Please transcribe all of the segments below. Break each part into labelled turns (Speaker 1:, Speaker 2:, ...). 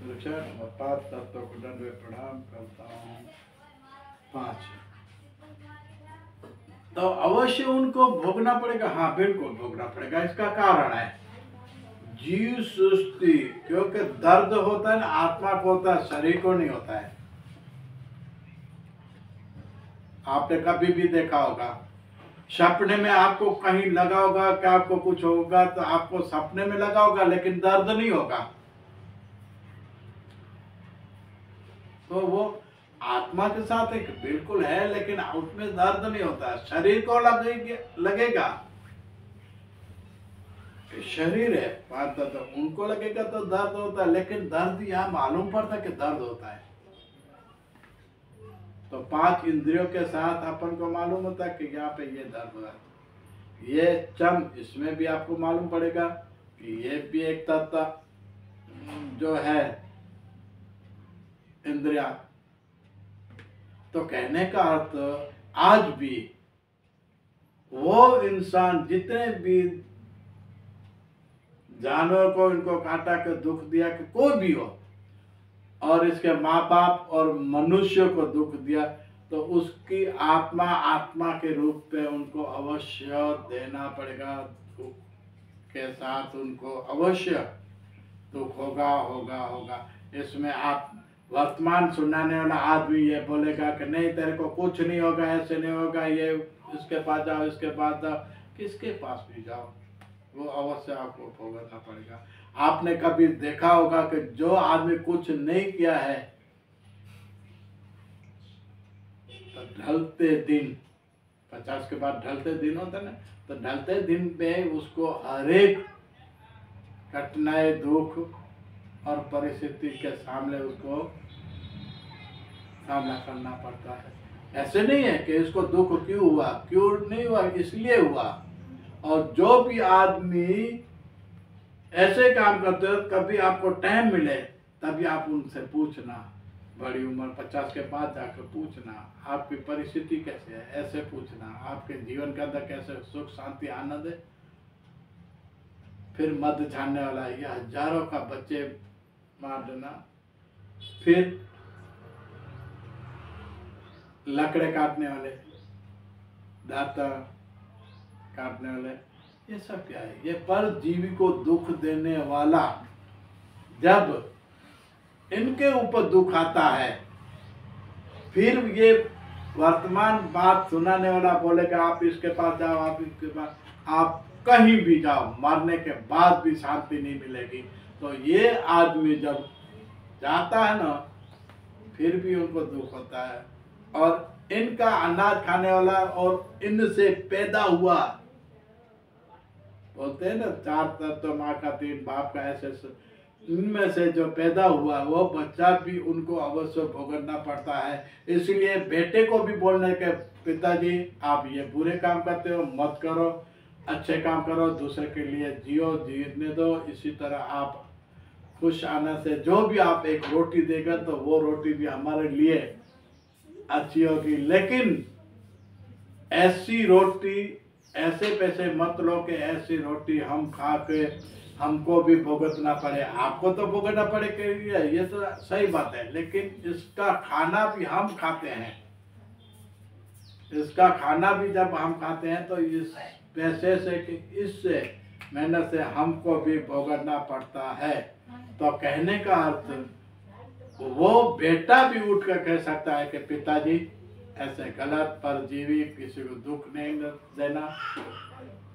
Speaker 1: और 5 तत्वों को दंडवत प्रणाम करता हूँ। 5 तो अवश्य उनको भोगना पड़ेगा। हाँ बिल्कुल भोगना पड़ेगा। इसका कारण है जीव सुस्ती, क्योंकि दर्द होता है ना आत्मा को होता है, शरीर को नहीं होता है। आपने कभी भी देखा होगा सपने में आपको कहीं लगा होगा कि आपको कुछ होगा, तो आपको सपने में लगा होगा लेकिन दर्द नहीं होगा। तो वो आत्मा के साथ एक बिल्कुल है लेकिन उसमें दर्द नहीं होता। शरीर को लगेगा शरीर है बात तो उनको लगेगा तो दर्द होता है, लेकिन दर्द यहाँ मालूम पड़ता है कि दर्द होता है। तो 5 इंद्रियों के साथ अपन को मालूम होता है कि यहाँ पे ये दर्द हो रहा है। ये चम, इसमें भी आपको मालूम पड़ेगा कि ये भी एक तत्व जो है इंद्रिया। तो कहने का अर्थ आज भी वो इंसान जितने भी जानवर को इनको काटा के दुख दिया कि कोई भी हो, और इसके माँ बाप और मनुष्य को दुख दिया, तो उसकी आत्मा के रूप में उनको अवश्य देना पड़ेगा। दुख के साथ उनको अवश्य दुख होगा होगा होगा। इसमें आप वर्तमान सुनाने वाला आदमी ये बोलेगा कि नहीं तेरे को कुछ नहीं होगा, ऐसे नहीं होगा, ये इसके पास जाओ इसके पास जाओ, किसके पास भी जाओ वो अवश्य आपको भुगतना पड़ेगा। आपने कभी देखा होगा कि जो आदमी कुछ नहीं किया है तो ढलते दिन 50 के बाद ढलते दिन होता ना, तो ढलते दिन पे उसको हर एक कठिनाई दुख और परिस्थिति के सामने उसको सामना करना पड़ता है। ऐसे नहीं है कि इसको दुख क्यों हुआ, क्यों नहीं हुआ, इसलिए हुआ। और जो भी आदमी ऐसे काम करते हो, कभी आपको टाइम मिले तभी आप उनसे पूछना, बड़ी उम्र 50 के बाद जाकर पूछना आपकी परिस्थिति कैसे है, ऐसे पूछना आपके जीवन के अंदर कैसे सुख शांति आनंद है। फिर मद छानने वाला ये हजारों का बच्चे मार देना, फिर लकड़े काटने वाले, दांत काटने वाले, ये सब क्या है? ये परजीवी को दुख देने वाला। जब इनके ऊपर दुख आता है, फिर ये वर्तमान बात सुनाने वाला बोलेगा आप इसके पास जाओ, आप इसके पास, आप कहीं भी जाओ, मरने के बाद भी शांति नहीं मिलेगी। तो ये आदमी जब जाता है ना, फिर भी उनको दुख होता है। और इनका अनाज खाने वाला और इनसे पैदा हुआ, बोलते हैं ना 4 तत्व माँ का 3 बाप का, ऐसे इनमें से जो पैदा हुआ वो बच्चा भी उनको अवश्य भुगतना पड़ता है। इसलिए बेटे को भी बोलने के पिताजी आप ये बुरे काम करते हो मत करो, अच्छे काम करो, दूसरे के लिए जियो, जीने दो। इसी तरह आप खुश आने से जो भी आप एक रोटी देगा तो वो रोटी भी हमारे लिए अच्छी होगी। लेकिन ऐसी रोटी, ऐसे पैसे मत लो कि ऐसी रोटी हम खा के हमको भी भुगतना पड़े। आपको तो भुगतना पड़ेगा, ये तो सही बात है, लेकिन इसका खाना भी हम खाते हैं। इसका खाना भी जब हम खाते हैं तो इस पैसे से कि इससे मेहनत से हमको भी भुगतना पड़ता है। तो कहने का अर्थ वो बेटा भी उठ कर कह सकता है कि पिताजी ऐसे गलत परजीवी किसी को दुख नहीं देना,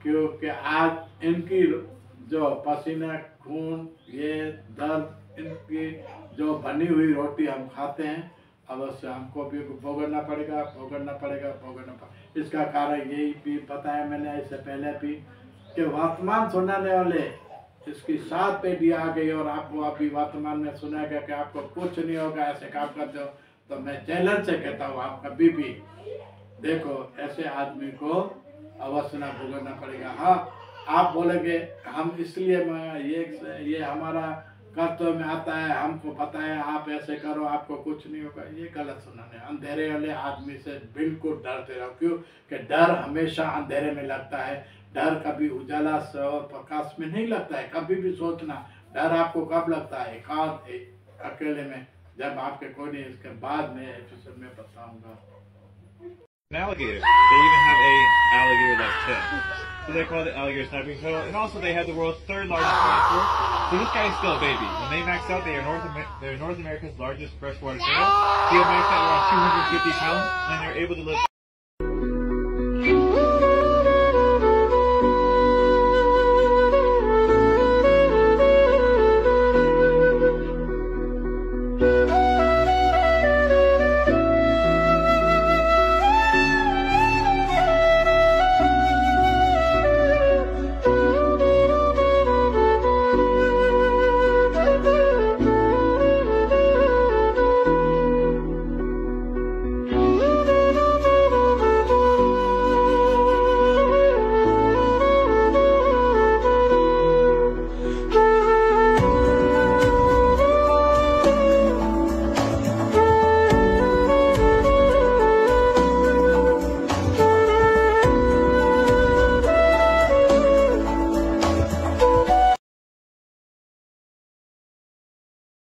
Speaker 1: क्योंकि आज इनकी जो पसीना खून ये दर्द इनकी जो बनी हुई रोटी हम खाते हैं, अवश्य हमको भी भोगना पड़ेगा भोगना पड़ेगा भोगना पड़ेगा। इसका कारण यही भी बताया मैंने इससे पहले भी कि वर्तमान सुनाने वाले इसकी 7 पीढ़ी आ गई और आपको अभी वर्तमान में सुनाएगा कि आपको कुछ नहीं होगा, ऐसे काम करते हो। तो मैं चैलेंज से कहता हूँ आप कभी भी देखो ऐसे आदमी को अवश्य ना भुगतना पड़ेगा। हाँ आप बोलेंगे हम इसलिए ये हमारा कर्तव्य में आता है, हमको पता है आप ऐसे करो आपको कुछ नहीं होगा, ये गलत सुनाने। अंधेरे वाले आदमी से बिल्कुल डरते रहो, क्यों कि डर हमेशा अंधेरे में लगता है। डर कभी उजाला से और प्रकाश में नहीं लगता है। कभी भी सोचना डर आपको कब लगता है, एकांत अकेले में, जब आपके कोई नहीं, इसके बाद में एपिसोड में बताऊंगा।
Speaker 2: An alligator. They even have a alligator-like tail. So they call it the alligator snapping turtle. And also they have the world's third largest dinosaur. So this guy is still a baby. When they max out, they're North America's largest freshwater turtle. They'll max out around 250 pounds, and they're able to live